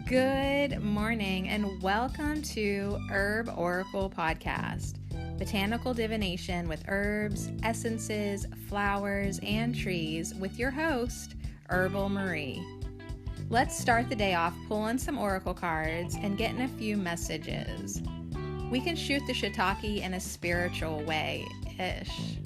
Good morning and welcome to Herb Oracle Podcast, botanical divination with herbs, essences, flowers, and trees with your host, Herbal Marie. Let's start the day off pulling some oracle cards and getting a few messages. We can shoot the shiitake in a spiritual way-ish.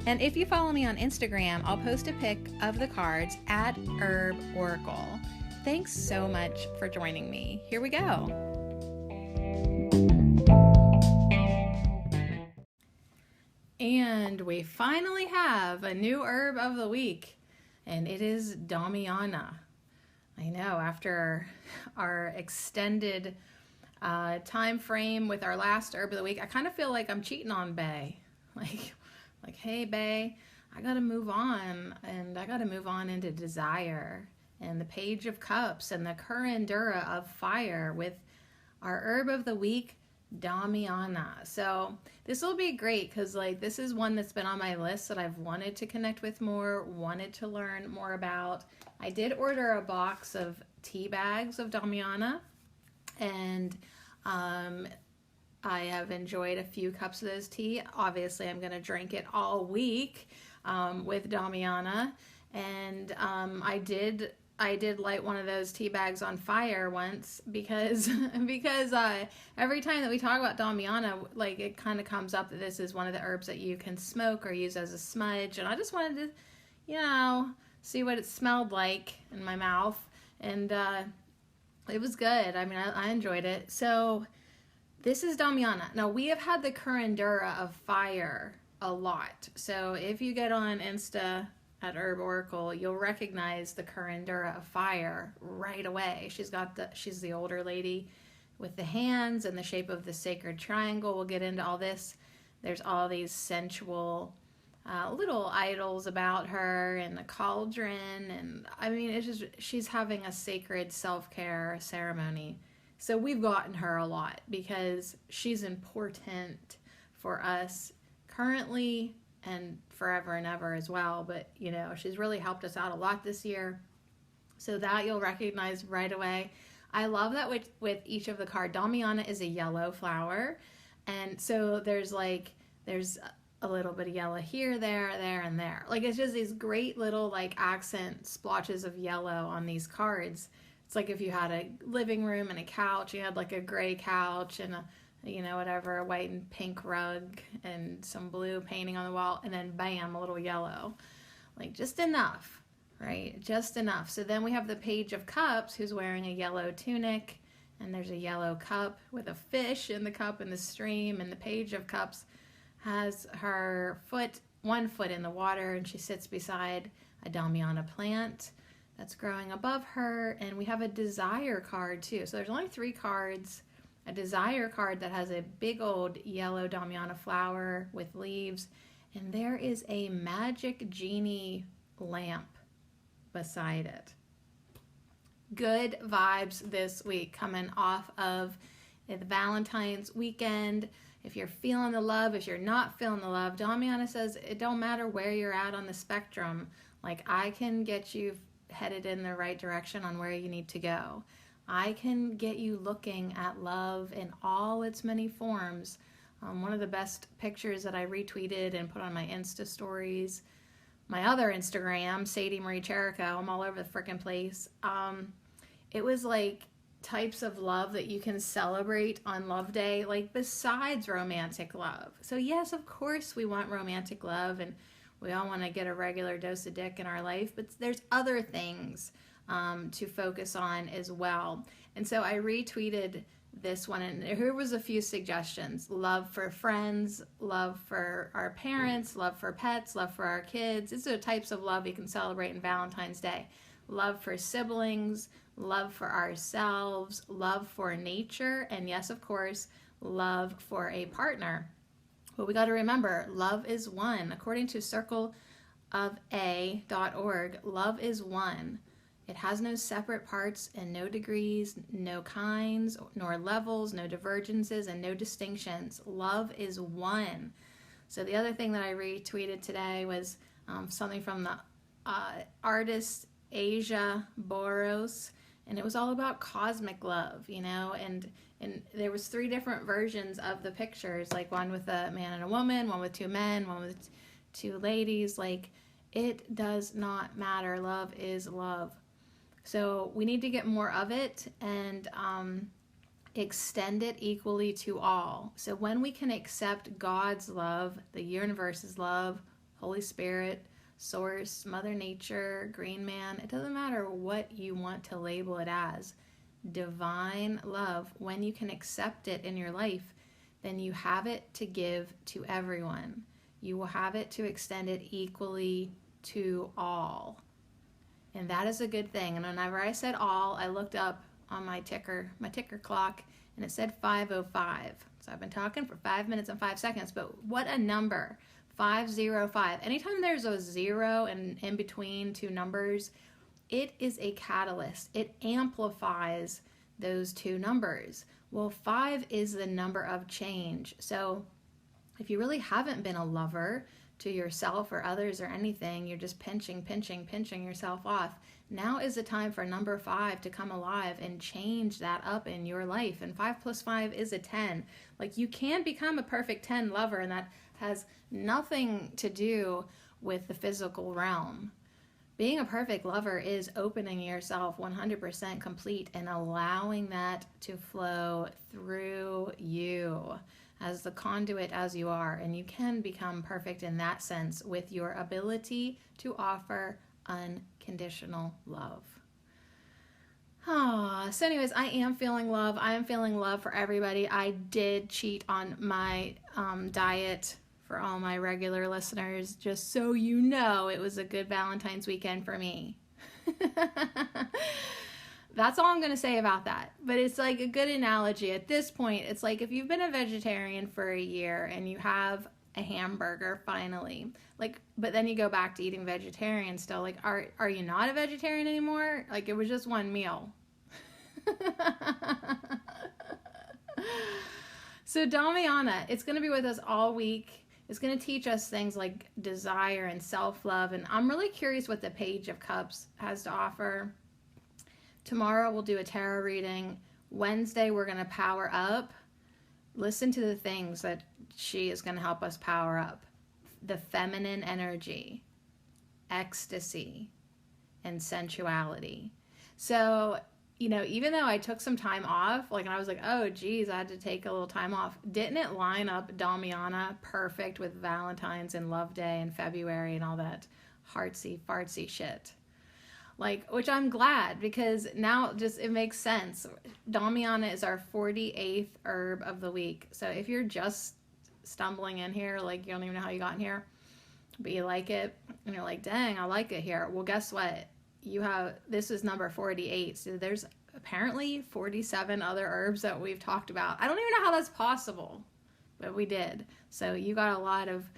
And if you follow me on Instagram, I'll post a pic of the cards at Herb Oracle. Thanks so much for joining me. Here we go. And we finally have a new herb of the week, and it is Damiana. I know, after our extended time frame with our last herb of the week, I kind of feel like I'm cheating on Bae. Like, hey, Bae, I got to move on, and I got to move on into desire and the Page of Cups and the Curandura of Fire with our herb of the week, Damiana. So this will be great because this is one that's been on my list that I've wanted to connect with more, wanted to learn more about. I did order a box of tea bags of Damiana, and I have enjoyed a few cups of this tea. Obviously, I'm going to drink it all week with Damiana, and I did light one of those tea bags on fire once because every time that we talk about Damiana, it kind of comes up that this is one of the herbs that you can smoke or use as a smudge, and I just wanted to, see what it smelled like in my mouth, and it was good. I mean, I enjoyed it. So this is Damiana. Now, we have had the Curandura of Fire a lot. So if you get on Insta at Herb Oracle, you'll recognize the Curandura of Fire right away. She's the older lady with the hands and the shape of the sacred triangle. We'll get into all this. There's all these sensual little idols about her and the cauldron, and I mean, it's just, she's having a sacred self-care ceremony. So we've gotten her a lot because she's important for us currently and forever and ever as well. But, she's really helped us out a lot this year. So that you'll recognize right away. I love that with each of the cards. Damiana is a yellow flower. And so there's a little bit of yellow here, there, and there. It's just these great little accent splotches of yellow on these cards. It's like if you had a living room and a couch, you had a gray couch and a white and pink rug and some blue painting on the wall, and then bam, a little yellow. Just enough, right? Just enough. So then we have the Page of Cups, who's wearing a yellow tunic, and there's a yellow cup with a fish in the cup in the stream, and the Page of Cups has her one foot in the water, and she sits beside a Damiana plant that's growing above her, and we have a desire card too. So there's only 3 cards. A desire card that has a big old yellow Damiana flower with leaves, and there is a magic genie lamp beside it. Good vibes this week coming off of the Valentines weekend. If you're feeling the love, if you're not feeling the love, Damiana says it don't matter where you're at on the spectrum. I can get you headed in the right direction on where you need to go. I can get you looking at love in all its many forms. One of the best pictures that I retweeted and put on my Insta stories, my other Instagram, Sadie Marie Cherico, I'm all over the frickin' place. It was types of love that you can celebrate on Love Day, besides romantic love. So yes, of course we want romantic love, and we all want to get a regular dose of dick in our life, but there's other things to focus on as well. And so I retweeted this one, and here was a few suggestions. Love for friends, love for our parents, love for pets, love for our kids. These are the types of love you can celebrate in Valentine's Day. Love for siblings, love for ourselves, love for nature, and yes, of course, love for a partner. But we got to remember, love is one. According to circleofa.org, love is one. It has no separate parts and no degrees, no kinds, nor levels, no divergences, and no distinctions. Love is one. So the other thing that I retweeted today was something from the artist Asia Boros, and it was all about cosmic love, and there was 3 different versions of the pictures, like one with a man and a woman, one with 2 men, one with 2 ladies. Like, it does not matter. Love is love. So we need to get more of it and extend it equally to all. So when we can accept God's love, the universe's love, Holy Spirit, Source, Mother Nature, Green Man, it doesn't matter what you want to label it as, divine love, when you can accept it in your life, then you have it to give to everyone. You will have it to extend it equally to all. And that is a good thing. And whenever I said all, I looked up on my ticker clock, and it said 5:05. So I've been talking for 5 minutes and 5 seconds, but what a number. 505. Anytime there's a 0 and in between 2 numbers, it is a catalyst. It amplifies those 2 numbers. Well, 5 is the number of change. So if you really haven't been a lover to yourself or others or anything, you're just pinching yourself off. Now is the time for number 5 to come alive and change that up in your life. And 5 plus 5 is a 10. Like, you can become a perfect 10 lover, and that has nothing to do with the physical realm. Being a perfect lover is opening yourself 100% complete and allowing that to flow through you as the conduit as you are. And you can become perfect in that sense with your ability to offer unconditional love. So anyways, I am feeling love. I am feeling love for everybody. I did cheat on my diet for all my regular listeners. Just so you know, it was a good Valentine's weekend for me. That's all I'm going to say about that. But it's like a good analogy. At this point, it's like if you've been a vegetarian for a year and you have a hamburger finally, like, but then you go back to eating vegetarian still, like, are you not a vegetarian anymore? Like, it was just one meal. So Damiana, it's going to be with us all week. It's going to teach us things like desire and self-love. And I'm really curious what the Page of Cups has to offer. Tomorrow we'll do a tarot reading. Wednesday we're going to power up. Listen to the things that she is going to help us power up. The feminine energy, ecstasy, and sensuality. So, even though I took some time off, like, and I was like, oh, geez, I had to take a little time off. Didn't it line up Damiana perfect with Valentines and Love Day and February and all that heartsy, fartsy shit? Like, which I'm glad, because now just it makes sense. Damiana is our 48th herb of the week. So if you're just stumbling in here, like, you don't even know how you got in here, but you like it, and you're like, dang, I like it here. Well, guess what? This is number 48. So there's apparently 47 other herbs that we've talked about. I don't even know how that's possible, but we did. So you got a lot of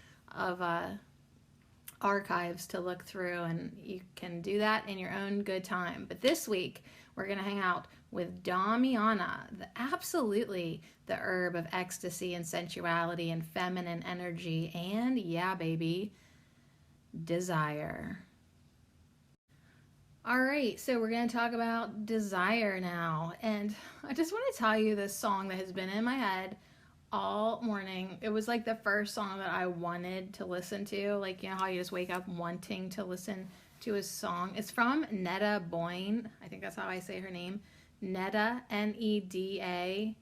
archives to look through, and you can do that in your own good time. But this week we're going to hang out with Damiana, absolutely the herb of ecstasy and sensuality and feminine energy, and yeah, baby, desire. All right, so we're going to talk about desire now. And I just want to tell you this song that has been in my head all morning. It was like the first song that I wanted to listen to. Like, how you just wake up wanting to listen to a song. It's from Neda Boyne. I think that's how I say her name. Neda, Neda,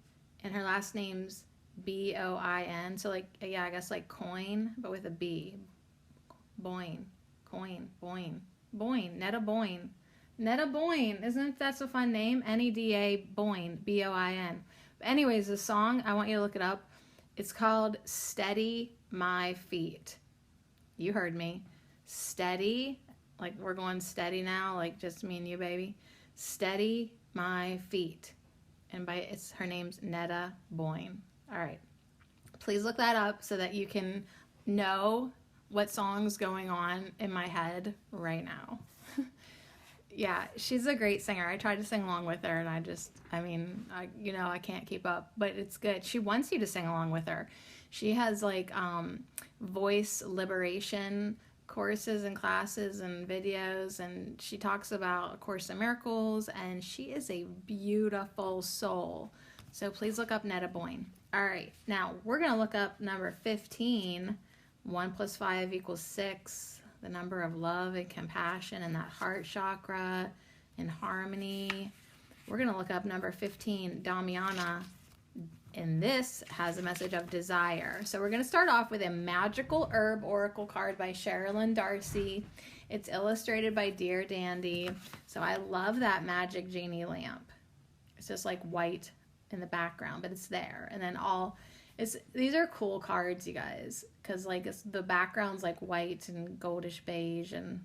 and her last name's Boin. So, like, yeah, I guess like coin, but with a B. Boyne. Neda Boyne. Neda Boyne. Isn't that a fun name? Neda Boyne. Boin. But anyways, the song, I want you to look it up. It's called Steady My Feet. You heard me. Steady. Like, we're going steady now. Like, just me and you, baby. Steady My Feet. And her name's Neda Boyne. All right. Please look that up so that you can know what song's going on in my head right now. Yeah, she's a great singer. I tried to sing along with her, and I can't keep up, but it's good. She wants you to sing along with her. She has like voice liberation courses and classes and videos, and she talks about A Course in Miracles, and she is a beautiful soul. So please look up Netta Boyne. All right, now we're going to look up number 15. 1 + 5 = 6. The number of love and compassion and that heart chakra and harmony. We're going to look up number 15, Damiana. And this has a message of desire. So we're going to start off with a magical herb oracle card by Sherilyn Darcy. It's illustrated by Dear Dandy. So I love that magic genie lamp. It's just like white in the background, but it's there. And then these are cool cards, you guys, because like the background's like white and goldish beige, and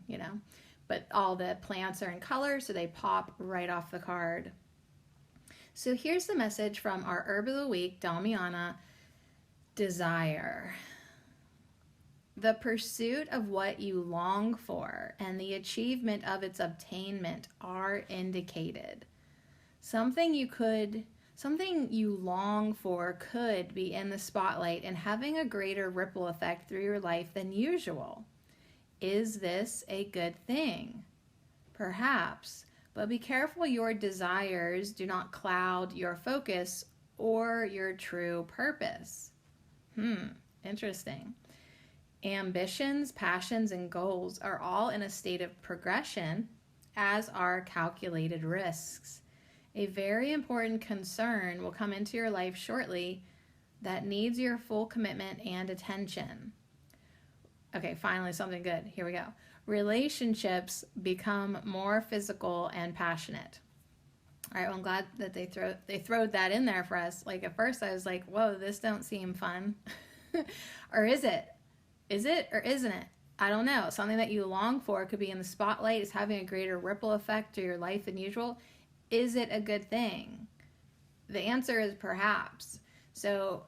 but all the plants are in color, so they pop right off the card. So here's the message from our Herb of the Week, Damiana. Desire. The pursuit of what you long for and the achievement of its obtainment are indicated. Something you long for could be in the spotlight and having a greater ripple effect through your life than usual. Is this a good thing? Perhaps. But be careful your desires do not cloud your focus or your true purpose. Interesting. Ambitions, passions, and goals are all in a state of progression, as are calculated risks. A very important concern will come into your life shortly that needs your full commitment and attention. Okay, finally something good. Here we go. Relationships become more physical and passionate. All right, well, I'm glad that they throwed that in there for us. Like at first I was like, whoa, this don't seem fun. Or is it? Is it or isn't it? I don't know. Something that you long for could be in the spotlight, is having a greater ripple effect to your life than usual. Is it a good thing? The answer is perhaps. So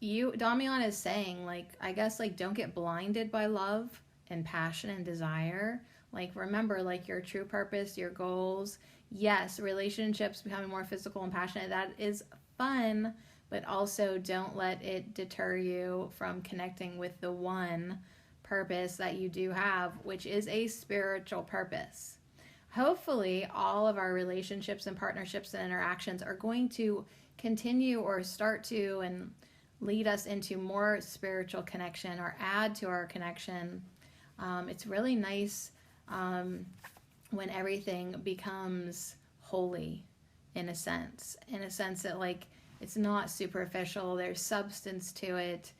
Damiana is saying, like, I guess, like, don't get blinded by love and passion and desire. Like, remember, like, your true purpose, your goals. Yes, relationships becoming more physical and passionate, that is fun, but also don't let it deter you from connecting with the one purpose that you do have, which is a spiritual purpose. Hopefully, all of our relationships and partnerships and interactions are going to continue or start to and lead us into more spiritual connection or add to our connection. It's really nice when everything becomes holy in a sense that, like, it's not superficial, there's substance to it,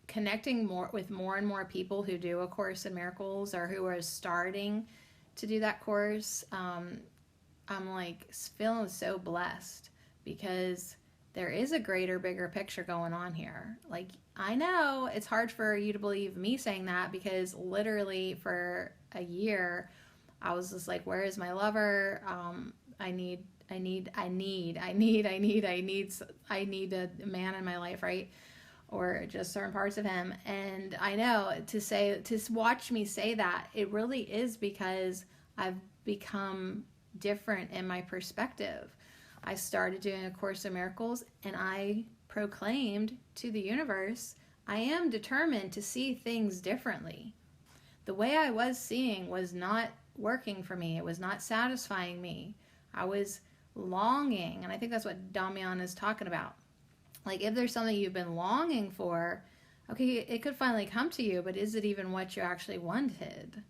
connecting with more and more people who do A Course in Miracles or who are starting to do that course. I'm like feeling so blessed because there is a greater, bigger picture going on here. Like, I know it's hard for you to believe me saying that, because literally for a year I was just like, where is my lover? I need a man in my life, right? Or just certain parts of him. And I know to watch me say that, it really is because I've become different in my perspective. I started doing A Course in Miracles, and I proclaimed to the universe, I am determined to see things differently. The way I was seeing was not working for me. It was not satisfying me. I was longing, and I think that's what Damiana is talking about. Like, if there's something you've been longing for, okay, it could finally come to you, but is it even what you actually wanted?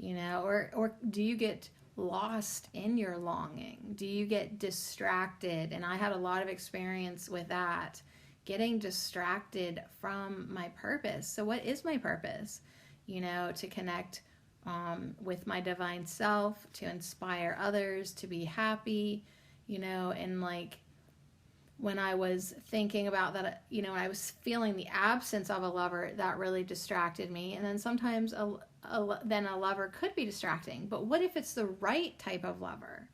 Or do you get lost in your longing? Do you get distracted? And I had a lot of experience with that, getting distracted from my purpose. So what is my purpose? To connect with my divine self, to inspire others, to be happy, and like when I was thinking about that, I was feeling the absence of a lover, that really distracted me. And then sometimes then a lover could be distracting. But what if it's the right type of lover?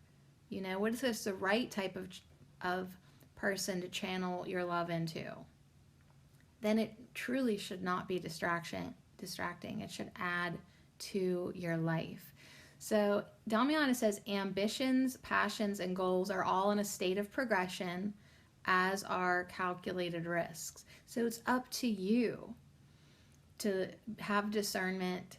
What if it's the right type of person to channel your love into? Then it truly should not be distracting. It should add to your life. So Damiana says, ambitions, passions, and goals are all in a state of progression, as are calculated risks. So it's up to you. to have discernment.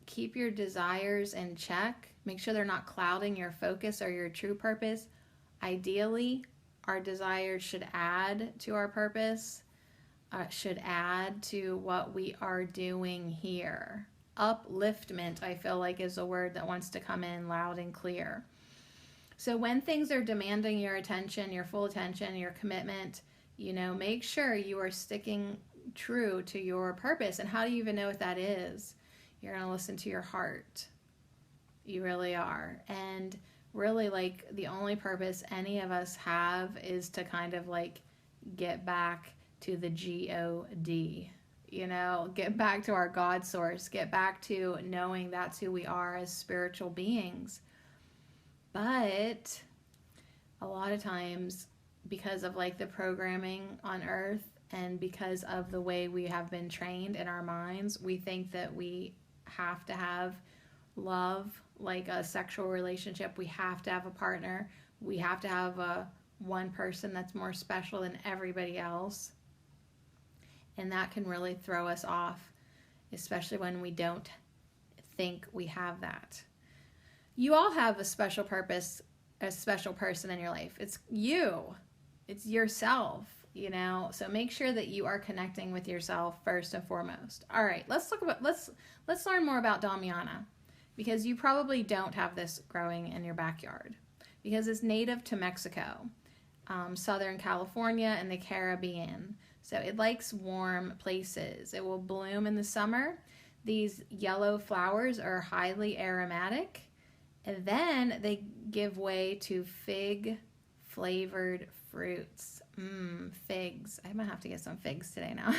Keep your desires in check. Make sure they're not clouding your focus or your true purpose. Ideally, our desires should add to our purpose, should add to what we are doing here. Upliftment, I feel like, is a word that wants to come in loud and clear. So when things are demanding your attention, your full attention, your commitment, make sure you are sticking true to your purpose. And how do you even know what that is? You're going to listen to your heart. You really are. And really, like, the only purpose any of us have is to kind of like get back to the God, get back to our God source, get back to knowing that's who we are as spiritual beings. But a lot of times, because of like the programming on earth and because of the way we have been trained in our minds, we think that we have to have love, like a sexual relationship. We have to have a partner. We have to have one person that's more special than everybody else. And that can really throw us off, especially when we don't think we have that. You all have a special purpose, a special person in your life. It's you. It's yourself, So make sure that you are connecting with yourself first and foremost. All right, let's learn more about Damiana, because you probably don't have this growing in your backyard, because it's native to Mexico, Southern California, and the Caribbean. So it likes warm places. It will bloom in the summer. These yellow flowers are highly aromatic, and then they give way to fig-flavored fruits. Figs. I might have to get some figs today now.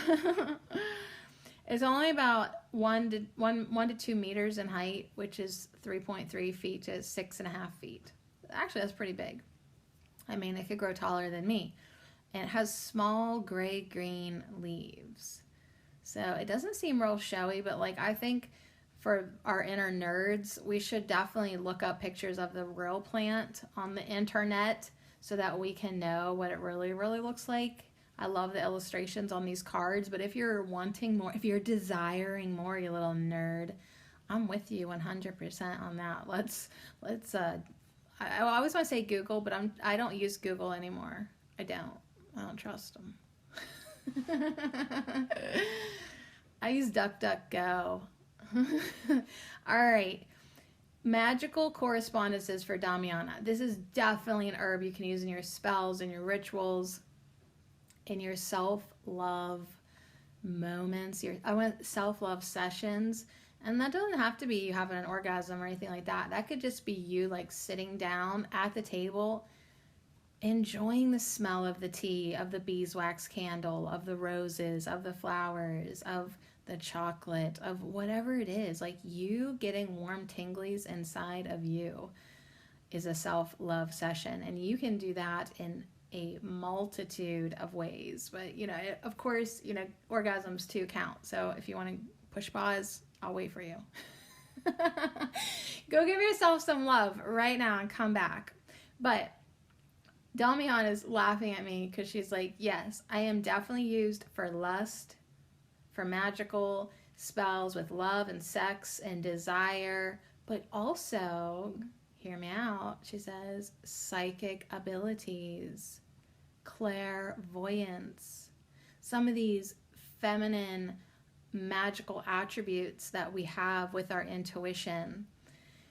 It's only about 1 to 2 meters in height, which is 3.3 feet to 6.5 feet. Actually, that's pretty big. I mean, it could grow taller than me. And it has small gray-green leaves. So it doesn't seem real showy, but like, I think for our inner nerds, we should definitely look up pictures of the real plant on the internet so that we can know what it really, really looks like. I love the illustrations on these cards, but if you're wanting more, if you're desiring more, you little nerd, I'm with you 100% on that. I always want to say Google, but I don't use Google anymore. I don't trust them. I use DuckDuckGo. All right. Magical correspondences for Damiana. This is definitely an herb you can use in your spells, in your rituals, in your self-love moments, self-love sessions. And that doesn't have to be you having an orgasm or anything like that. That could just be you like sitting down at the table, enjoying the smell of the tea, of the beeswax candle, of the roses, of the flowers, of the chocolate, of whatever it is. Like, you getting warm tinglies inside of you is a self-love session. And you can do that in a multitude of ways. But, of course, orgasms too count. So if you want to push pause, I'll wait for you. Go give yourself some love right now and come back. But Damiana is laughing at me because she's like, yes, I am definitely used for lust, for magical spells with love and sex and desire, but also, hear me out, she says, psychic abilities, clairvoyance, some of these feminine magical attributes that we have with our intuition.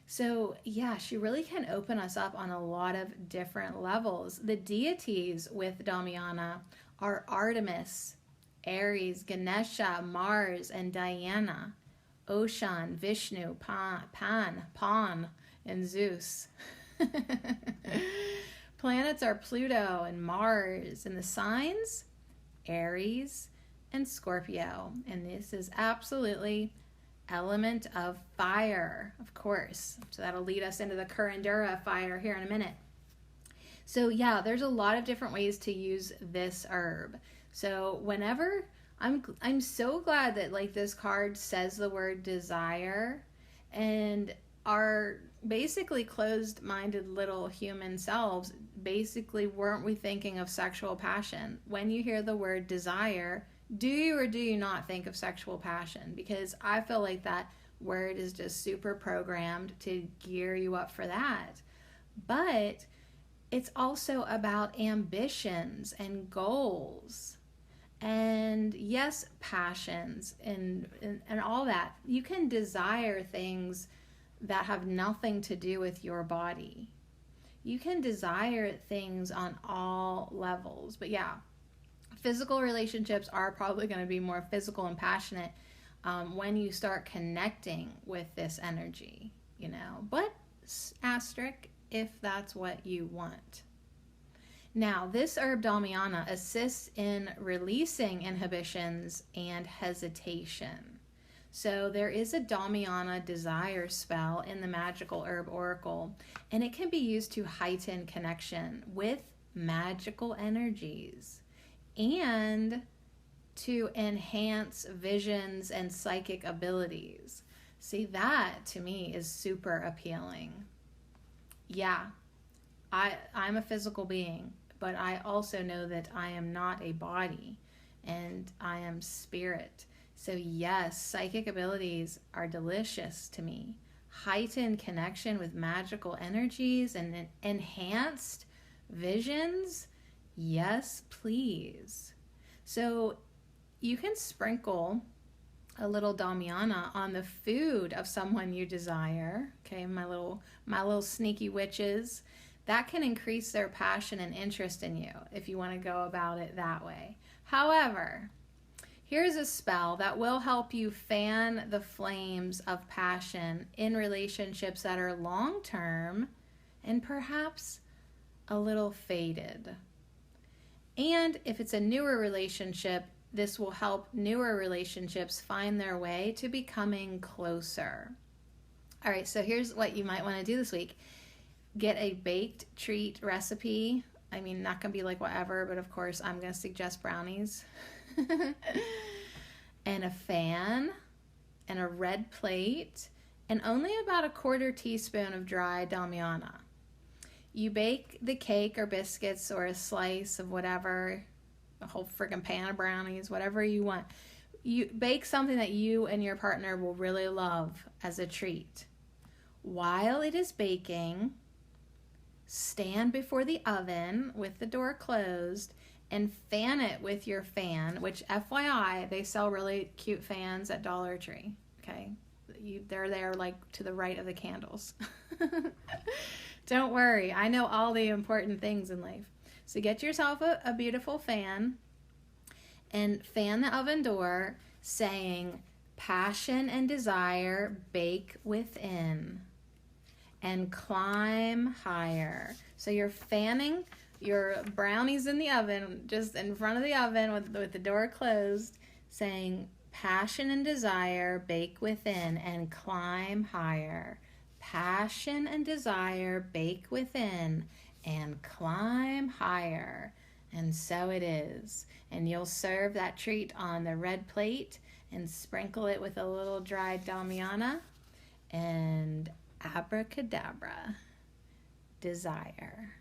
So yeah, she really can open us up on a lot of different levels. The deities with Damiana are Artemis, Ares, Ganesha, Mars, and Diana, Ocean, Vishnu, Pan, and Zeus. Planets are Pluto and Mars, and the signs, Aries and Scorpio. And this is absolutely element of fire, of course. So that'll lead us into the Curandura fire here in a minute. So yeah, there's a lot of different ways to use this herb. So whenever, I'm so glad that like this card says the word desire, and our basically closed-minded little human selves, basically weren't we thinking of sexual passion? When you hear the word desire, Do you or do you not think of sexual passion? Because I feel like that word is just super programmed to gear you up for that. But it's also about ambitions and goals. And yes, passions and all that. You can desire things that have nothing to do with your body. You can desire things on all levels. But yeah, physical relationships are probably going to be more physical and passionate when you start connecting with this energy, you know. But asterisk if that's what you want. Now, this herb Damiana assists in releasing inhibitions and hesitation. So there is a Damiana desire spell in the Magical Herb Oracle, and it can be used to heighten connection with magical energies and to enhance visions and psychic abilities. See, that to me is super appealing. Yeah, I'm a physical being, but I also know that I am not a body and I am spirit. So yes, psychic abilities are delicious to me. Heightened connection with magical energies and enhanced visions. Yes, please. So you can sprinkle a little Damiana on the food of someone you desire. Okay, my little sneaky witches. That can increase their passion and interest in you if you want to go about it that way. However, here's a spell that will help you fan the flames of passion in relationships that are long-term and perhaps a little faded. And if it's a newer relationship, this will help newer relationships find their way to becoming closer. All right, so here's what you might want to do this week. Get a baked treat recipe. I mean, not going to be like whatever, but of course I'm going to suggest brownies. And a fan and a red plate and only about a 1/4 teaspoon of dry Damiana. You bake the cake or biscuits or a slice of whatever, a whole freaking pan of brownies, whatever you want. You bake something that you and your partner will really love as a treat. While it is baking, stand before the oven with the door closed and fan it with your fan, which FYI, they sell really cute fans at Dollar Tree, okay? They're there like to the right of the candles. Don't worry, I know all the important things in life. So get yourself a beautiful fan and fan the oven door saying, passion and desire bake within and climb higher. So you're fanning your brownies in the oven, just in front of the oven with the door closed, saying, passion and desire bake within and climb higher. Passion and desire bake within and climb higher. And so it is. And you'll serve that treat on the red plate and sprinkle it with a little dried Damiana and abracadabra, desire.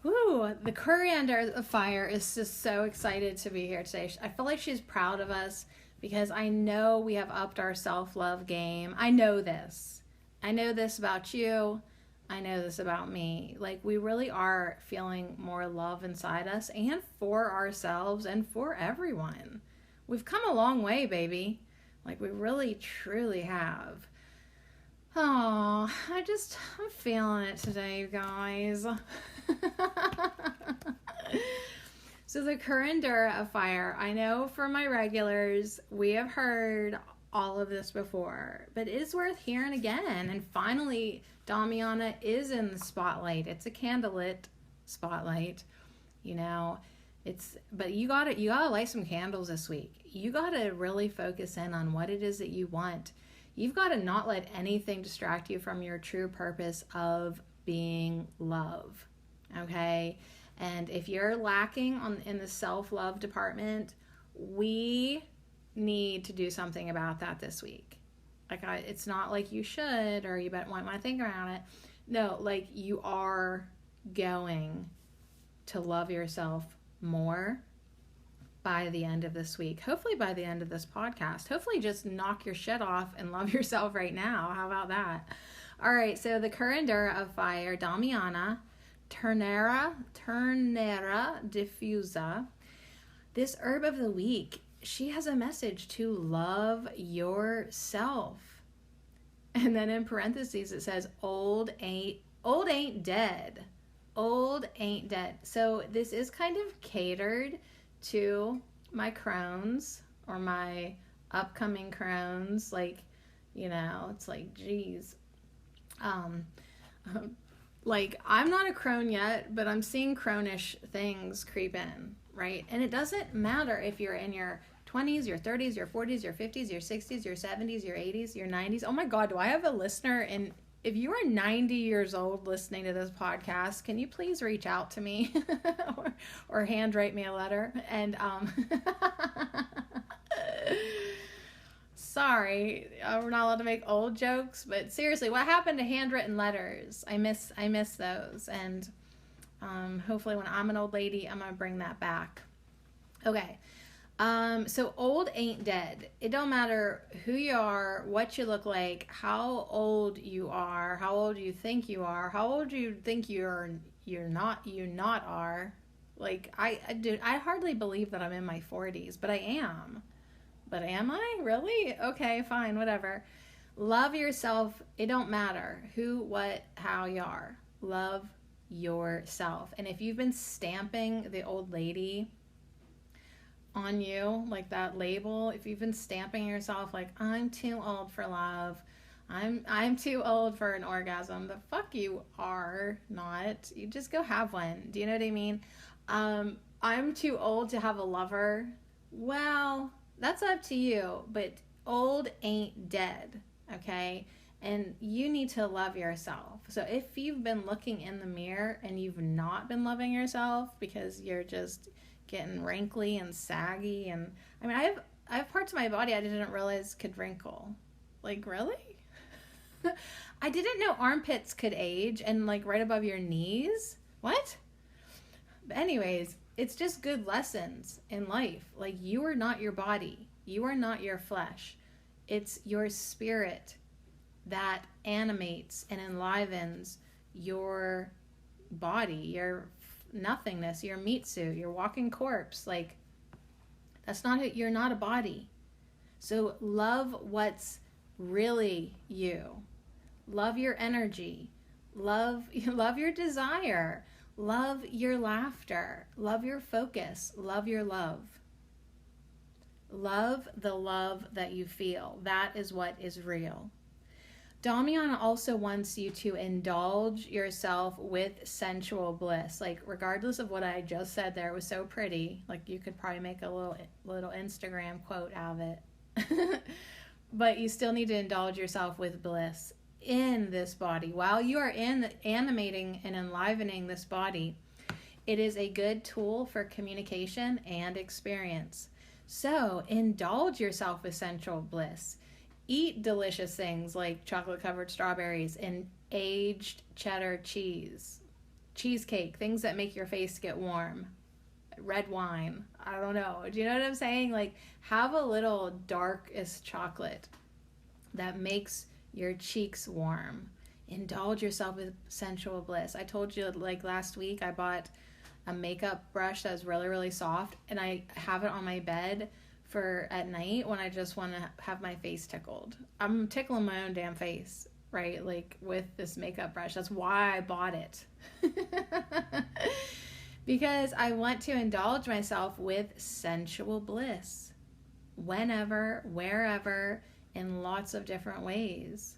Ooh, the coriander fire is just so excited to be here today. I feel like she's proud of us because I know we have upped our self-love game. I know this. I know this about you. I know this about me. Like, we really are feeling more love inside us and for ourselves and for everyone. We've come a long way, baby. Like, we really, truly have. Oh, I'm feeling it today, you guys. So the Curandura fire, I know for my regulars, we have heard all of this before, but it is worth hearing again. And finally, Damiana is in the spotlight. It's a candlelit spotlight, you know. But you gotta light some candles this week. You gotta really focus in on what it is that you want. You've got to not let anything distract you from your true purpose of being love, okay? And if you're lacking in the self-love department, we need to do something about that this week. Like, it's not like you should or you might want to think around it. No, like, you are going to love yourself more by the end of this week. Hopefully by the end of this podcast. Hopefully just knock your shit off and love yourself right now. How about that? All right, so the curandera of fire, Damiana, Ternera diffusa. This herb of the week, she has a message to love yourself. And then in parentheses it says, old ain't dead. Old ain't dead. So this is kind of catered to my crones or my upcoming crones. Like, you know, it's like, geez. Like, I'm not a crone yet, but I'm seeing cronish things creep in, right? And it doesn't matter if you're in your 20s, your 30s, your 40s, your 50s, your 60s, your 70s, your 80s, your 90s. Oh my God, do I have a listener? And if you are 90 years old listening to this podcast, can you please reach out to me or handwrite me a letter? And sorry, we're not allowed to make old jokes, but seriously, what happened to handwritten letters? I miss those, and hopefully when I'm an old lady, I'm gonna bring that back. Okay, so old ain't dead. It don't matter who you are, what you look like, how old you are, how old you think you are, how old you think you're not are. Like, I hardly believe that I'm in my 40s, but I am. But am I? Really? Okay, fine, whatever. Love yourself. It don't matter who, what, how you are. Love yourself. And if you've been stamping the old lady on you, like that label, if you've been stamping yourself like, I'm too old for love, I'm too old for an orgasm, the fuck you are not. You just go have one. Do you know what I mean? I'm too old to have a lover. Well, that's up to you, but old ain't dead, okay? And you need to love yourself. So if you've been looking in the mirror and you've not been loving yourself because you're just getting wrinkly and saggy, and I mean, I have parts of my body I didn't realize could wrinkle. Like, really? I didn't know armpits could age and like right above your knees. What? But anyways, it's just good lessons in life. Like, you are not your body. You are not your flesh. It's your spirit that animates and enlivens your body, your nothingness, your meat suit, your walking corpse. Like, that's not it. You're not a body. So love what's really you. Love your energy. Love your desire. Love your laughter. Love your focus. Love your love. Love the love that you feel. That is what is real. Damiana also wants you to indulge yourself with sensual bliss. Like, regardless of what I just said there, it was so pretty. Like, you could probably make a little Instagram quote out of it. But you still need to indulge yourself with bliss in this body. While you are animating and enlivening this body, it is a good tool for communication and experience. So indulge yourself with sensual bliss. Eat delicious things like chocolate-covered strawberries and aged cheddar cheesecake, things that make your face get warm, red wine. I don't know. Do you know what I'm saying? Like, have a little darkest chocolate that makes your cheeks warm. Indulge yourself with sensual bliss. I told you, like, last week I bought a makeup brush that's really, really soft, and I have it on my bed for at night when I just want to have my face tickled. I'm tickling my own damn face, right? Like, with this makeup brush. That's why I bought it. Because I want to indulge myself with sensual bliss. Whenever, wherever, in lots of different ways.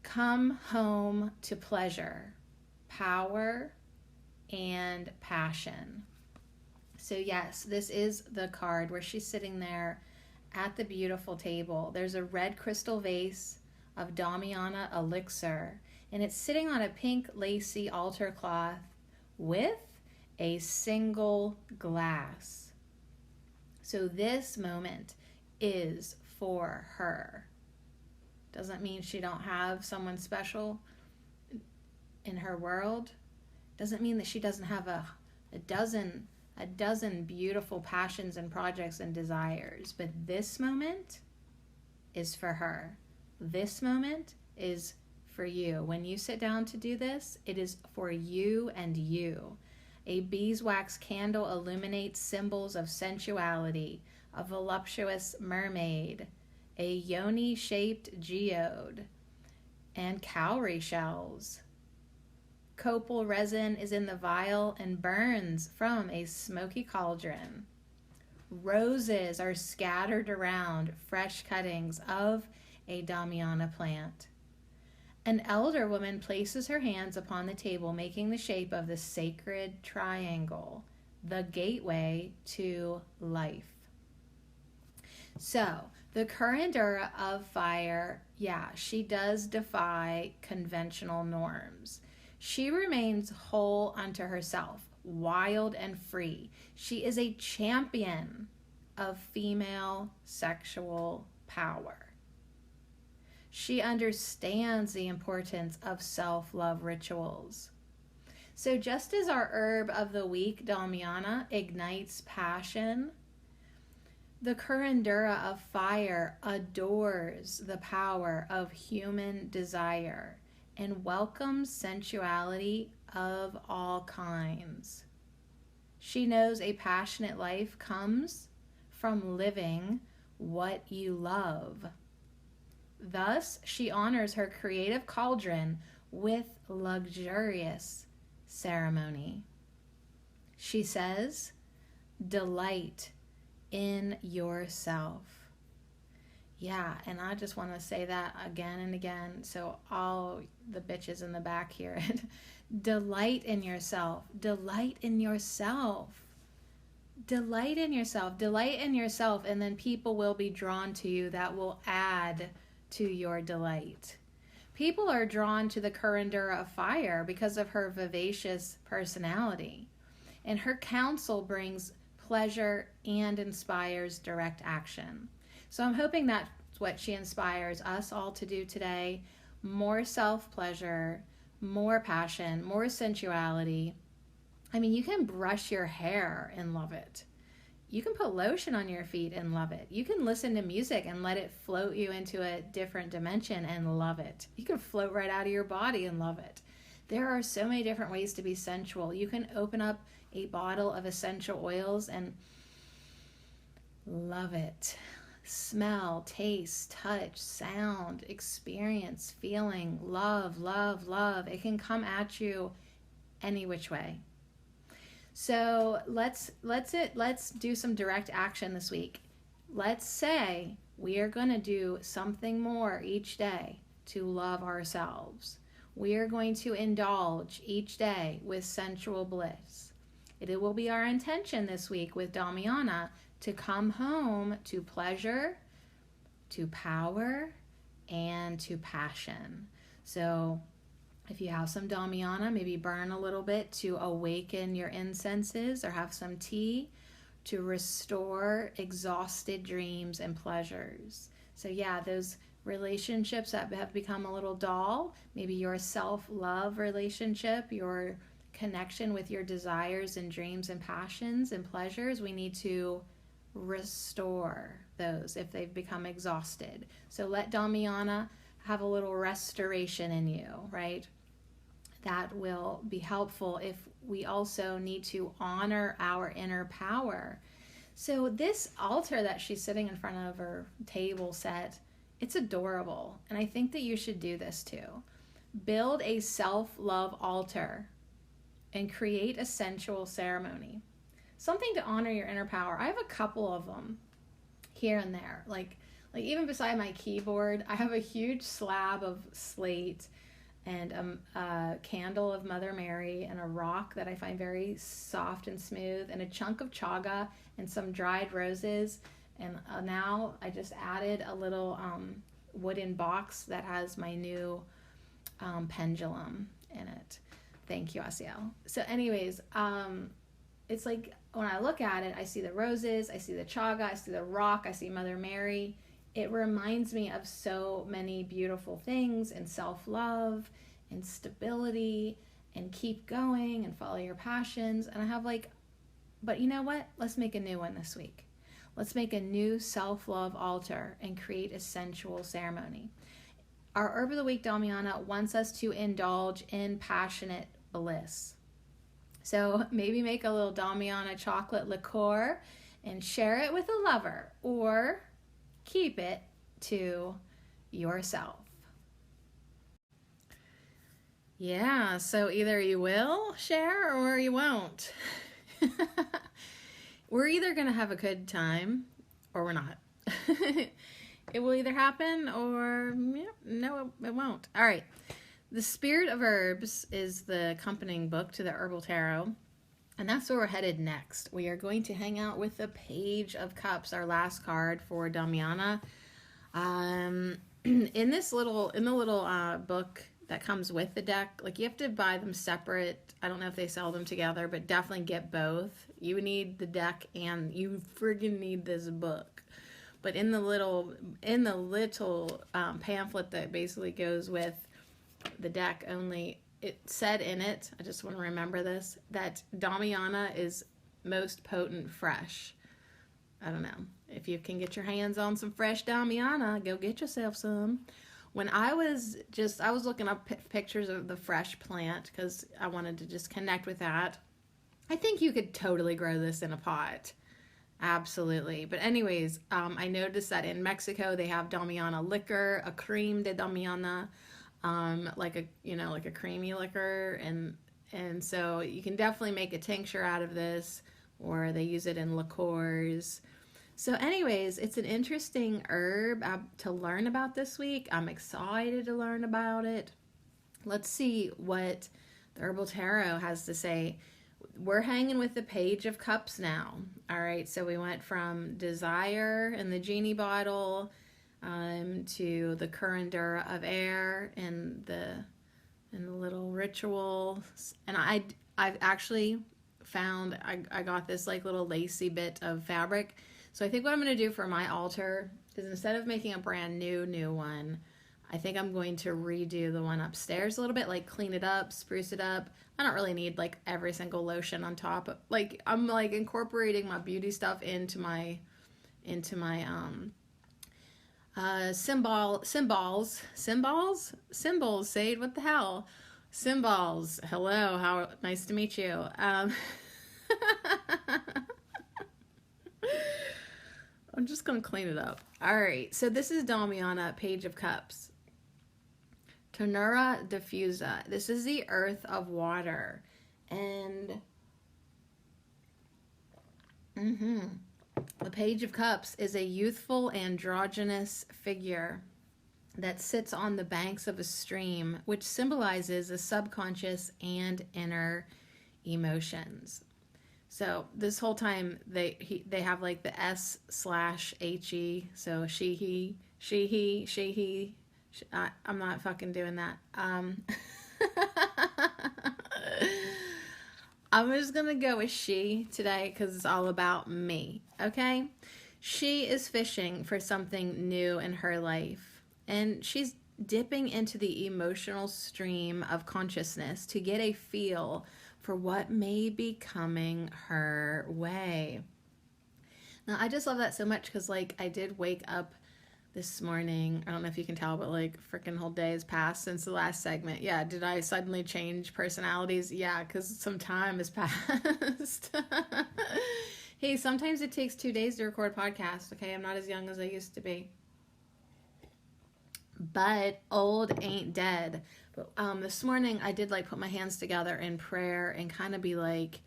Come home to pleasure, power, and passion. So yes, this is the card where she's sitting there at the beautiful table. There's a red crystal vase of Damiana elixir, and it's sitting on a pink lacy altar cloth with a single glass. So this moment is for her. Doesn't mean she don't have someone special in her world. Doesn't mean that she doesn't have a a dozen beautiful passions and projects and desires. But this moment is for her. This moment is for you. When you sit down to do this, it is for you and you. A beeswax candle illuminates symbols of sensuality, a voluptuous mermaid, a yoni-shaped geode, and cowrie shells. Copal resin is in the vial and burns from a smoky cauldron. Roses are scattered around fresh cuttings of a Damiana plant. An elder woman places her hands upon the table, making the shape of the sacred triangle, the gateway to life. So, the Curandura of fire, she does defy conventional norms. She remains whole unto herself, wild and free. She is a champion of female sexual power. She understands the importance of self-love rituals. So just as our herb of the week, Damiana, ignites passion, the Curandura of fire adores the power of human desire and welcomes sensuality of all kinds. She knows a passionate life comes from living what you love. Thus, she honors her creative cauldron with luxurious ceremony. She says, delight in yourself. Yeah, and I just want to say that again and again so all the bitches in the back hear it. Delight in yourself. Delight in yourself. Delight in yourself. Delight in yourself, and then people will be drawn to you that will add to your delight. People are drawn to the Curandura of fire because of her vivacious personality, and her counsel brings pleasure and inspires direct action. So I'm hoping that's what she inspires us all to do today. More self-pleasure, more passion, more sensuality. I mean, you can brush your hair and love it. You can put lotion on your feet and love it. You can listen to music and let it float you into a different dimension and love it. You can float right out of your body and love it. There are so many different ways to be sensual. You can open up a bottle of essential oils and love it. Smell, taste, touch, sound, experience, feeling, love, love, love. It can come at you any which way. So let's do some direct action this week. Let's say we are going to do something more each day to love ourselves. We are going to indulge each day with sensual bliss. It will be our intention this week with Damiana to come home to pleasure, to power, and to passion. So if you have some Damiana, maybe burn a little bit to awaken your incenses, or have some tea to restore exhausted dreams and pleasures. So those relationships that have become a little dull, maybe your self-love relationship, your connection with your desires and dreams and passions and pleasures, we need to restore those if they've become exhausted. So let Damiana have a little restoration in you, right? That will be helpful if we also need to honor our inner power. So this altar that she's sitting in front of, her table set, it's adorable. And I think that you should do this too. Build a self-love altar and create a sensual ceremony. Something to honor your inner power. I have a couple of them here and there. Like even beside my keyboard, I have a huge slab of slate and a candle of Mother Mary and a rock that I find very soft and smooth, and a chunk of chaga and some dried roses. And now I just added a little wooden box that has my new pendulum in it. Thank you, Asiel. So anyways, it's like when I look at it, I see the roses, I see the chaga, I see the rock, I see Mother Mary. It reminds me of so many beautiful things, and self-love and stability and keep going and follow your passions. And I have like But you know what? Let's make a new one this week. Let's make a new self-love altar and create a sensual ceremony. Our Herb of the Week, Damiana, wants us to indulge in passionate bliss. So maybe make a little Damiana chocolate liqueur and share it with a lover, or keep it to yourself. Yeah, so either you will share or you won't. We're either going to have a good time or we're not. It will either happen or no, it won't. All right. The Spirit of Herbs is the accompanying book to the Herbal Tarot, and that's where we're headed next. We are going to hang out with the Page of Cups, our last card for Damiana. In the little book that comes with the deck, like, you have to buy them separate. I don't know if they sell them together, but definitely get both. You need the deck and you friggin' need this book. But in the little pamphlet that basically goes with the deck only, it said in it, I just want to remember this, that Damiana is most potent fresh. I don't know. If you can get your hands on some fresh Damiana, go get yourself some. When I was looking up pictures of the fresh plant because I wanted to just connect with that. I think you could totally grow this in a pot. Absolutely. But anyways, I noticed that in Mexico they have Damiana liquor, a cream de Damiana, like a creamy liquor, and so you can definitely make a tincture out of this, or they use it in liqueurs. So anyways, it's an interesting herb to learn about this week. I'm excited to learn about it. Let's see what the Herbal Tarot has to say. We're hanging with the Page of Cups now. All right, so we went from desire in the genie bottle to the curandura of air and the little ritual. And I've actually found I got this like little lacy bit of fabric. So I think what I'm going to do for my altar is, instead of making a brand new one, I think I'm going to redo the one upstairs a little bit, like clean it up, spruce it up. I don't really need like every single lotion on top. Like, I'm like incorporating my beauty stuff into my symbols, Sade, what the hell? Symbols. Hello, how nice to meet you. I'm just gonna clean it up. All right, so this is Damiana, Page of Cups. Tonura diffusa. This is the earth of water, and the Page of Cups is a youthful androgynous figure that sits on the banks of a stream, which symbolizes the subconscious and inner emotions. So this whole time they have like the S/HE, so she, he. I'm not fucking doing that. I'm just gonna go with she today because it's all about me, okay? She is fishing for something new in her life, and she's dipping into the emotional stream of consciousness to get a feel for what may be coming her way. Now, I just love that so much because, like, I did wake up this morning. I don't know if you can tell, but like freaking whole day has passed since the last segment. Yeah, did I suddenly change personalities? Yeah, because some time has passed. Hey, sometimes it takes 2 days to record a podcast, okay? I'm not as young as I used to be. But old ain't dead. But this morning I did like put my hands together in prayer and kind of be like,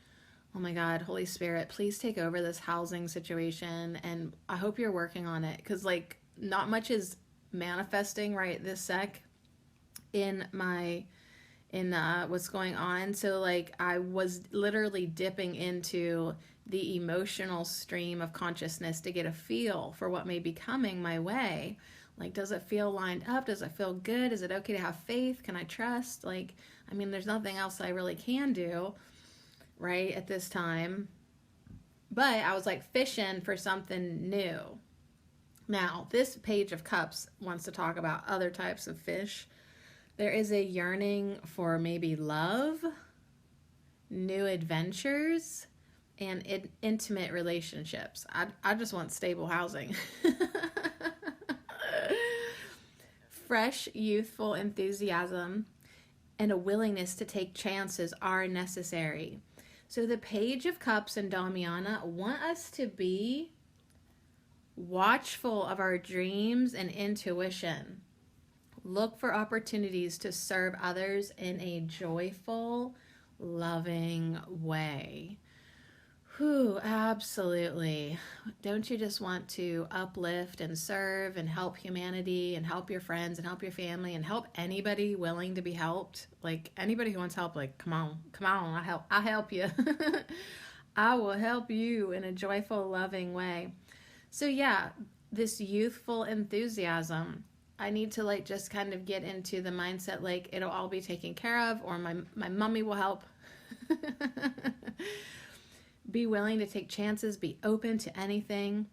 oh my God, Holy Spirit, please take over this housing situation. And I hope you're working on it. Because like not much is manifesting right this sec in what's going on. So like I was literally dipping into the emotional stream of consciousness to get a feel for what may be coming my way. Like, does it feel lined up? Does it feel good? Is it okay to have faith? Can I trust? Like, I mean, there's nothing else I really can do, right, at this time. But I was like fishing for something new. Now, this Page of Cups wants to talk about other types of fish. There is a yearning for maybe love, new adventures, and intimate relationships. I just want stable housing. Fresh, youthful enthusiasm and a willingness to take chances are necessary. So the Page of Cups and Damiana want us to be watchful of our dreams and intuition. Look for opportunities to serve others in a joyful, loving way. Whew, absolutely. Don't you just want to uplift and serve and help humanity and help your friends and help your family and help anybody willing to be helped? Like anybody who wants help, like, come on, I'll help you. I will help you in a joyful, loving way. So yeah, this youthful enthusiasm, I need to like just kind of get into the mindset like it'll all be taken care of, or my mommy will help. Be willing to take chances, be open to anything.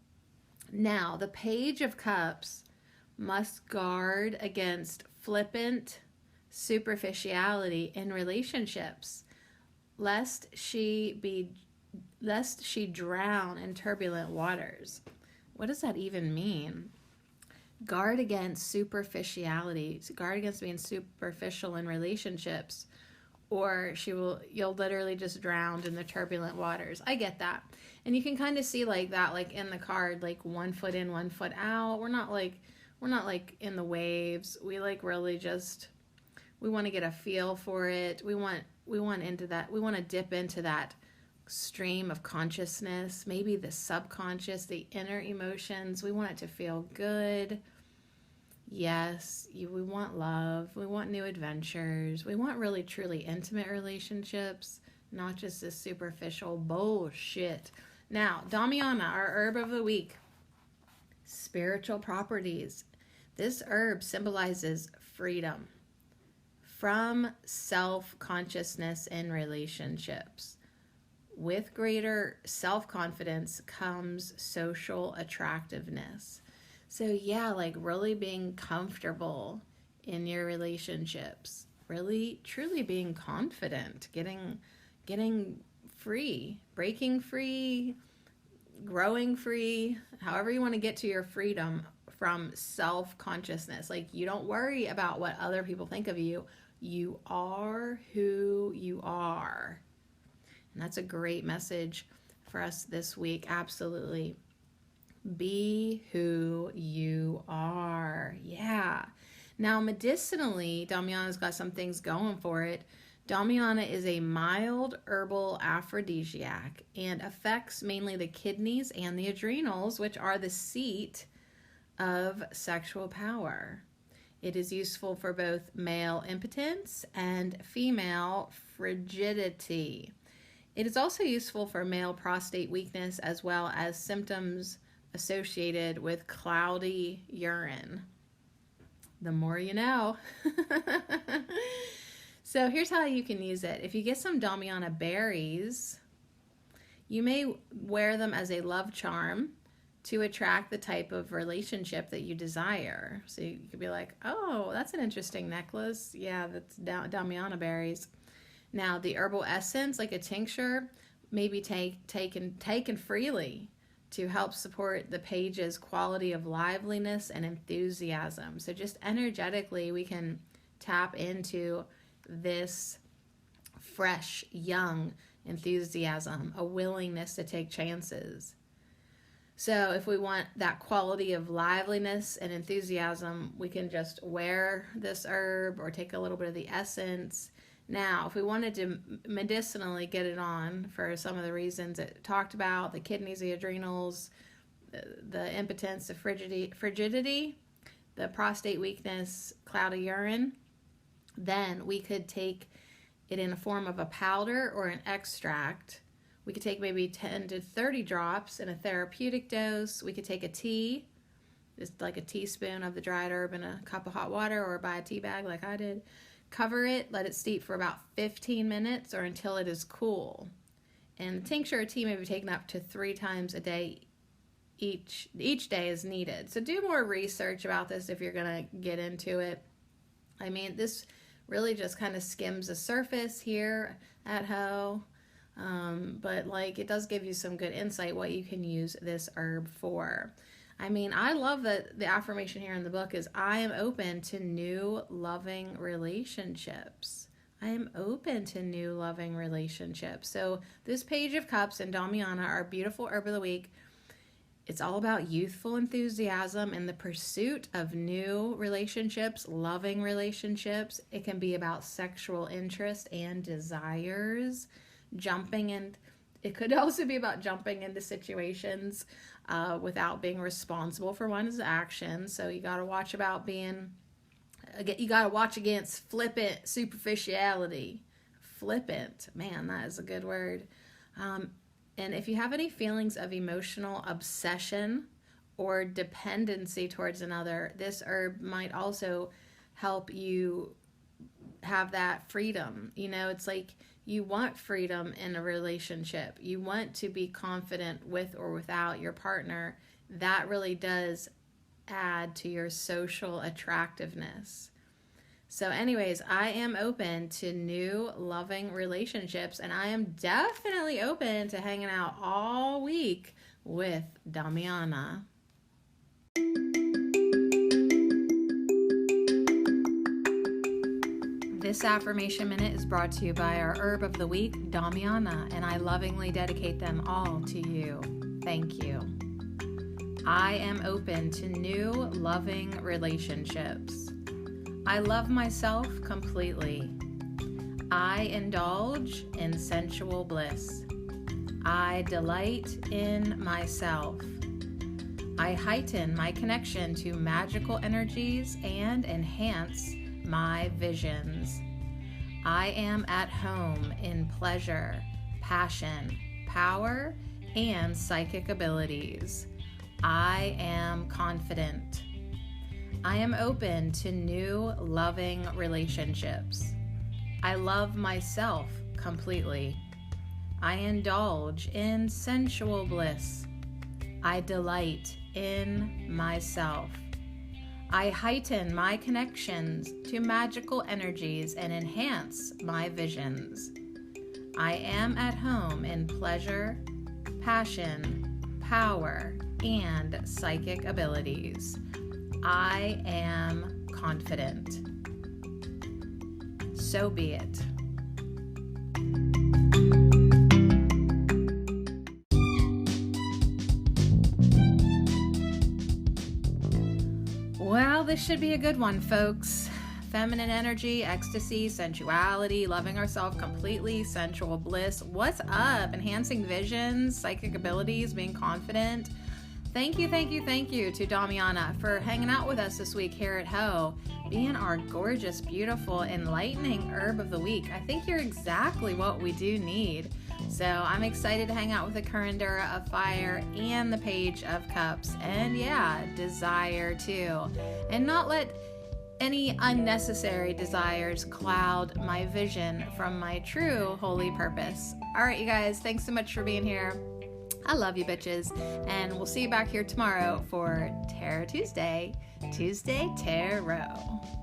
Now, the Page of Cups must guard against flippant superficiality in relationships, lest she drown in turbulent waters. What does that even mean? Guard against superficiality. Guard against being superficial in relationships, or you'll literally just drown in the turbulent waters. I get that. And you can kind of see like that, like in the card, like 1 foot in, 1 foot out. We're not like in the waves. We like really just, we want to get a feel for it. We want into that. We want to dip into that stream of consciousness, maybe the subconscious, the inner emotions. We want it to feel good. Yes, we want love. We want new adventures. We want really, truly intimate relationships, not just this superficial bullshit. Now, Damiana, our herb of the week. Spiritual properties. This herb symbolizes freedom from self-consciousness in relationships. With greater self-confidence comes social attractiveness. So yeah, like really being comfortable in your relationships, really truly being confident, getting free, breaking free, growing free, however you want to get to your freedom from self-consciousness. Like you don't worry about what other people think of you. You are who you are. And that's a great message for us this week. Absolutely. Be who you are. Yeah. Now, medicinally, Damiana's got some things going for it. Damiana is a mild herbal aphrodisiac and affects mainly the kidneys and the adrenals, which are the seat of sexual power. It is useful for both male impotence and female frigidity. It is also useful for male prostate weakness as well as symptoms associated with cloudy urine. The more you know. So here's how you can use it. If you get some Damiana berries, you may wear them as a love charm to attract the type of relationship that you desire. So you could be like, oh, that's an interesting necklace. Yeah, that's Damiana berries. Now, the herbal essence, like a tincture, may be taken freely to help support the page's quality of liveliness and enthusiasm. So just energetically, we can tap into this fresh, young enthusiasm, a willingness to take chances. So if we want that quality of liveliness and enthusiasm, we can just wear this herb or take a little bit of the essence. Now, if we wanted to medicinally get it on for some of the reasons it talked about, the kidneys, the adrenals, the impotence, the frigidity, the prostate weakness, cloudy urine, then we could take it in a form of a powder or an extract. We could take maybe 10 to 30 drops in a therapeutic dose. We could take a tea, just like a teaspoon of the dried herb in a cup of hot water, or buy a tea bag like I did. Cover it, let it steep for about 15 minutes or until it is cool. And the tincture or tea may be taken up to 3 times a day. Each day is needed. So do more research about this if you're going to get into it. I mean, this really just kind of skims the surface here at Ho. But like, it does give you some good insight what you can use this herb for. I mean, I love that the affirmation here in the book is, I am open to new loving relationships. I am open to new loving relationships. So this Page of Cups and Damiana, our beautiful herb of the week, it's all about youthful enthusiasm and the pursuit of new relationships, loving relationships. It can be about sexual interest and desires, jumping in. It could also be about jumping into situations without being responsible for one's actions. So you got to watch against flippant superficiality. Flippant, man, that is a good word. And if you have any feelings of emotional obsession or dependency towards another, this herb might also help you have that freedom. You know, it's like you want freedom in a relationship. You want to be confident with or without your partner. That really does add to your social attractiveness. So anyways, I am open to new loving relationships, and I am definitely open to hanging out all week with Damiana. This affirmation minute is brought to you by our herb of the week, Damiana, and I lovingly dedicate them all to you. Thank you. I am open to new loving relationships. I love myself completely. I indulge in sensual bliss. I delight in myself. I heighten my connection to magical energies and enhance my visions. I am at home in pleasure, passion, power, and psychic abilities. I am confident. I am open to new loving relationships. I love myself completely. I indulge in sensual bliss. I delight in myself. I heighten my connections to magical energies and enhance my visions. I am at home in pleasure, passion, power, and psychic abilities. I am confident. So be it. Well, this should be a good one, folks. Feminine energy, ecstasy, sensuality, loving ourselves completely, sensual bliss. What's up? Enhancing visions, psychic abilities, being confident. Thank you to Damiana for hanging out with us this week here at Ho, being our gorgeous, beautiful, enlightening herb of the week. I think you're exactly what we do need. So I'm excited to hang out with the Curandera of Fire and the Page of Cups. And yeah, desire too. And not let any unnecessary desires cloud my vision from my true holy purpose. All right, you guys, thanks so much for being here. I love you, bitches. And we'll see you back here tomorrow for Tarot Tuesday. Tuesday Tarot.